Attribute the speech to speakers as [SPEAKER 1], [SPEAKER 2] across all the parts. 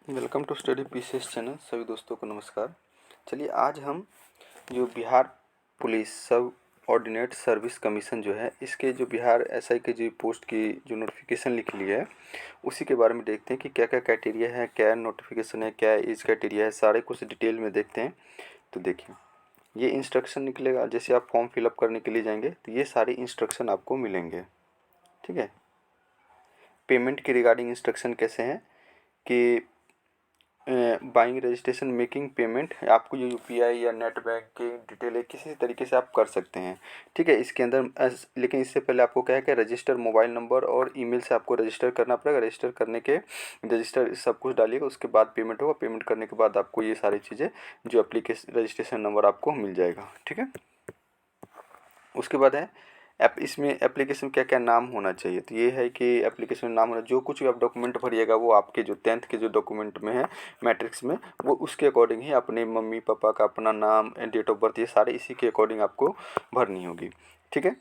[SPEAKER 1] Welcome to study PCS channel. सभी दोस्तों को नमस्कार। चलिए आज हम जो Bihar police subordinate service commission जो है इसके जो बिहार एसआई के जो पोस्ट की जो नोटिफिकेशन निकली है उसी के बारे में देखते हैं कि क्या क्या क्राइटेरिया है, क्या नोटिफिकेशन है, क्या एज क्राइटेरिया है, सारे कुछ डिटेल में देखते हैं। तो देखिए ये इंस्ट्रक्शन निकलेगा, जैसे आप फॉर्म फिलअप करने के लिए जाएंगे तो ये सारे इंस्ट्रक्शन आपको मिलेंगे। ठीक है। पेमेंट के रिगार्डिंग इंस्ट्रक्शन कैसे हैं कि बाइंग रजिस्ट्रेशन मेकिंग पेमेंट आपको जो यूपीआई या नेट बैंकिंग डिटेल है किसी तरीके से आप कर सकते हैं। ठीक है। इसके अंदर लेकिन इससे पहले आपको क्या है कि रजिस्टर मोबाइल नंबर और ईमेल से आपको रजिस्टर करना पड़ेगा। रजिस्टर करने के रजिस्टर सब कुछ डालिएगा, उसके बाद पेमेंट होगा। पेमेंट करने के बाद आपको ये सारी चीज़ें जो एप्लीकेशन रजिस्ट्रेशन नंबर आपको मिल जाएगा। ठीक है। उसके बाद है इसमें एप्लीकेशन क्या क्या नाम होना चाहिए। तो ये है कि एप्लीकेशन नाम होना, जो कुछ भी आप डॉक्यूमेंट भरिएगा वो आपके जो 10th के जो डॉक्यूमेंट में है मैट्रिक्स में वो उसके अकॉर्डिंग ही अपने मम्मी पापा का अपना नाम, डेट ऑफ बर्थ, ये सारे इसी के अकॉर्डिंग आपको भरनी होगी। ठीक है।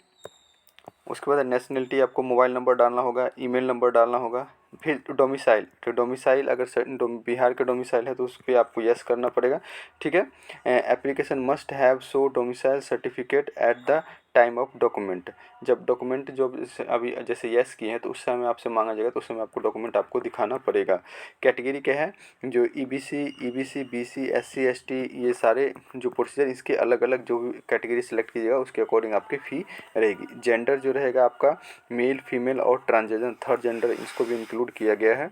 [SPEAKER 1] उसके बाद नेशनलिटी आपको मोबाइल नंबर डालना होगा, ईमेल नंबर डालना होगा। फिर डोमिसाइल, तो डोमिसाइल अगर बिहार का डोमिसाइल है तो उस पर आपको यस करना पड़ेगा। ठीक है। Application must have show domicile certificate at the time of document. जब डॉक्यूमेंट जो अभी जैसे यस किए हैं तो उस समय आपसे मांगा जाएगा तो उस समय आपको डॉक्यूमेंट आपको दिखाना पड़ेगा। कैटेगरी क्या है, जो ईबीसी बीसी एससी एसटी ये सारे जो प्रोसीजर इसके अलग अलग जो कैटेगरी सेलेक्ट कीजिएगा उसके अकॉर्डिंग आपकी फ़ी रहेगी। जेंडर जो रहेगा आपका मेल फीमेल और ट्रांसजेंडर थर्ड जेंडर इसको भी इंक्लूड किया गया है।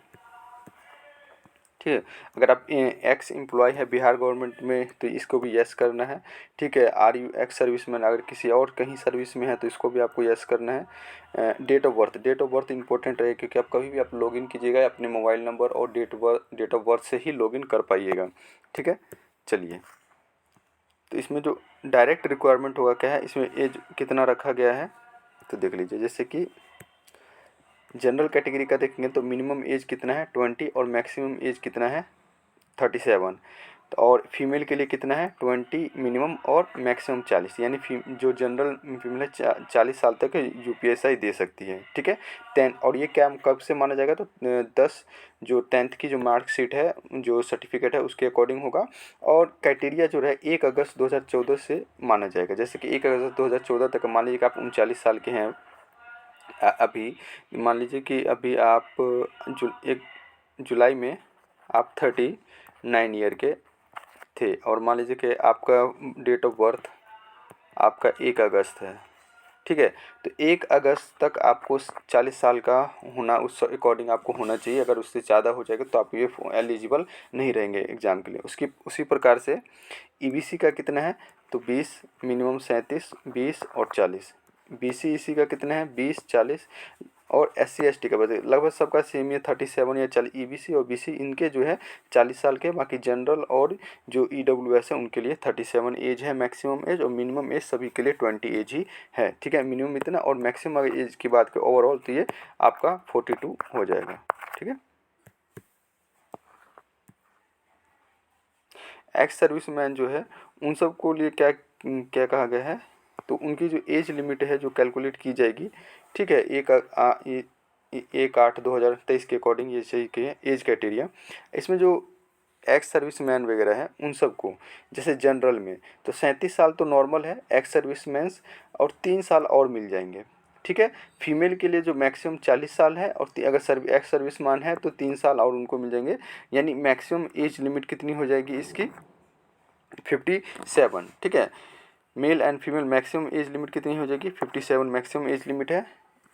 [SPEAKER 1] ठीक है। अगर आप एक्स एम्प्लॉय है बिहार गवर्नमेंट में तो इसको भी यस करना है। ठीक है। Are you ex service man, अगर किसी और कहीं सर्विस में है तो इसको भी आपको यस करना है। डेट ऑफ बर्थ इंपॉर्टेंट है क्योंकि आप कभी भी आप लॉगिन कीजिएगा अपने मोबाइल नंबर और डेट ऑफ बर्थ से ही लॉगिन कर पाइएगा। ठीक है। चलिए, तो इसमें जो डायरेक्ट रिक्वायरमेंट होगा क्या है, इसमें एज कितना रखा गया है तो देख लीजिए। जैसे कि जनरल कैटेगरी का देखेंगे तो मिनिमम एज कितना है 20 और मैक्सिमम एज कितना है 37। तो और फीमेल के लिए कितना है 20 मिनिमम और मैक्सिमम 40, यानी जो जनरल फीमेल है 40 साल तक यूपीएसआई दे सकती है। ठीक है। 10 और ये क्या कब से माना जाएगा तो 10 जो 10th की जो मार्कशीट है जो सर्टिफिकेट है उसके अकॉर्डिंग होगा। और क्राइटेरिया जो है 1 अगस्त 2014 से माना जाएगा। जैसे कि 1 अगस्त 2014 तक मान लीजिए कि आप 39 साल के हैं अभी, मान लीजिए कि अभी आप 1 जुलाई में आप 39 ईयर के थे और मान लीजिए कि आपका डेट ऑफ बर्थ आपका 1 अगस्त है। ठीक है। तो 1 अगस्त तक आपको 40 साल का होना, उस अकॉर्डिंग आपको होना चाहिए। अगर उससे ज़्यादा हो जाएगा तो आप ये एलिजिबल नहीं रहेंगे एग्ज़ाम के लिए। उसकी उसी प्रकार से ईबीसी का कितना है तो 20 मिनिमम 37 20 और 40। बीसी इसी का कितना है 20 40 और एससी एसटी का बताइए लगभग सबका सेम ही 37 या 40। ईबीसी और बीसी इनके जो है 40 साल के, बाकी जनरल और जो ईडब्ल्यूएस है उनके लिए 37 एज है मैक्सिमम एज, और मिनिमम एज सभी के लिए 20 एज ही है। ठीक है। मिनिमम इतना और मैक्सिमम अगर एज की बात करें ओवरऑल तो ये आपका 42 हो जाएगा। ठीक है। एक्स सर्विसमैन जो है उन सब को लिए क्या क्या कहा गया है तो उनकी जो एज लिमिट है जो कैलकुलेट की जाएगी। ठीक है। 1/8/2023 के अकॉर्डिंग ये सही के एज क्राइटेरिया। इसमें जो एक्स सर्विसमैन वगैरह है उन सबको, जैसे जनरल में तो 37 साल तो नॉर्मल है एक्स सर्विसमैन्स, और 3 साल और मिल जाएंगे। ठीक है। फीमेल के लिए जो मैक्सिमम 40 साल है और अगर एक्स सर्विसमैन है तो 3 साल और उनको मिल जाएंगे। यानी मैक्सिमम एज लिमिट कितनी हो जाएगी इसकी 57। ठीक है। Male and female maximum age limit कितनी हो जाएगी 57 मैक्सिमम एज लिमिट है।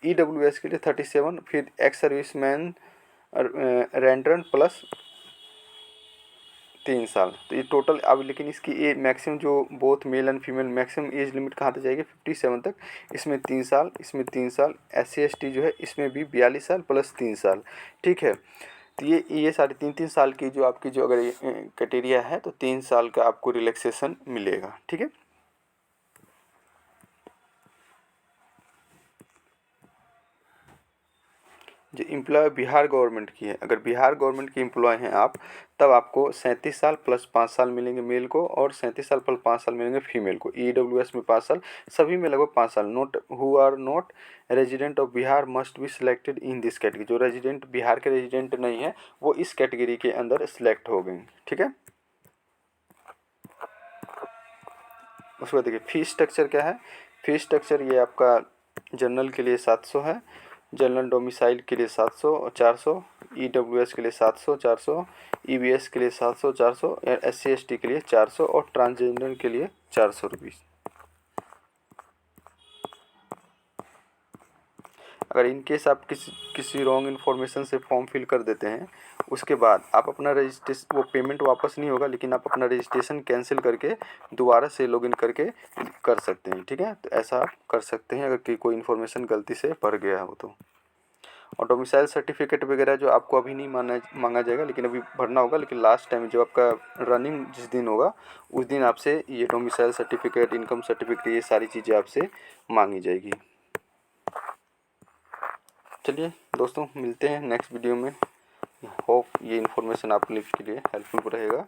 [SPEAKER 1] ईडब्ल्यूएस के लिए 37, फिर एक्स सर्विसमैन रेंडरन प्लस 3 साल। तो ये टोटल अब, लेकिन इसकी एज मैक्सिमम जो both male and female maximum age limit कहाँ तक जाएगी 57 तक। इसमें 3 साल, इसमें 3 साल। एससी एसटी जो है इसमें भी 42 साल प्लस 3 साल। ठीक है। तो ये साढ़े 3 साल की जो आपकी जो अगर क्राइटेरिया है तो 3 साल का आपको रिलैक्सेशन मिलेगा। ठीक है। जो एम्प्लॉय बिहार गवर्नमेंट की है, अगर बिहार गवर्नमेंट की एम्प्लॉय हैं आप, तब आपको 37 साल प्लस 5 साल मिलेंगे मेल को, और 37 साल प्लस 5 साल मिलेंगे फीमेल को। ईडब्ल्यूएस में 5 साल, सभी में लगभग 5 साल। Note who are not resident of Bihar must be selected in this category. जो रेजिडेंट बिहार के रेजिडेंट नहीं है वो इस कैटेगरी के अंदर सिलेक्ट हो गए। ठीक है, उसके बाद देखिए फी स्ट्रक्चर क्या है। फी स्ट्रक्चर ये आपका जनरल के लिए 700 है, जनरल डोमिसाइल के लिए 700 और 400, ईडब्ल्यूएस के लिए 700 400, ईबीएस के लिए 700 400, एससी एसटी के लिए 400 और ट्रांसजेंडर के लिए 400 रुपीज़। अगर इन केस आप किसी रॉन्ग इन्फॉर्मेशन से फॉर्म फिल कर देते हैं, उसके बाद आप अपना रजिस्ट्रेशन, वो पेमेंट वापस नहीं होगा, लेकिन आप अपना रजिस्ट्रेशन कैंसिल करके दोबारा से लॉगिन करके कर सकते हैं। ठीक है, तो ऐसा आप कर सकते हैं अगर कोई इन्फॉर्मेशन गलती से भर गया हो तो। और डोमिसाइल सर्टिफिकेट वगैरह जो आपको अभी नहीं मांगा जाएगा, लेकिन अभी भरना होगा। लेकिन लास्ट टाइम जो आपका रनिंग जिस दिन होगा उस दिन आपसे ये डोमिसाइल सर्टिफिकेट, इनकम सर्टिफिकेट, ये सारी चीज़ें आपसे मांगी जाएगी। चलिए दोस्तों, मिलते हैं नेक्स्ट वीडियो में। होप ये इन्फॉर्मेशन आपके लिए हेल्पफुल रहेगा।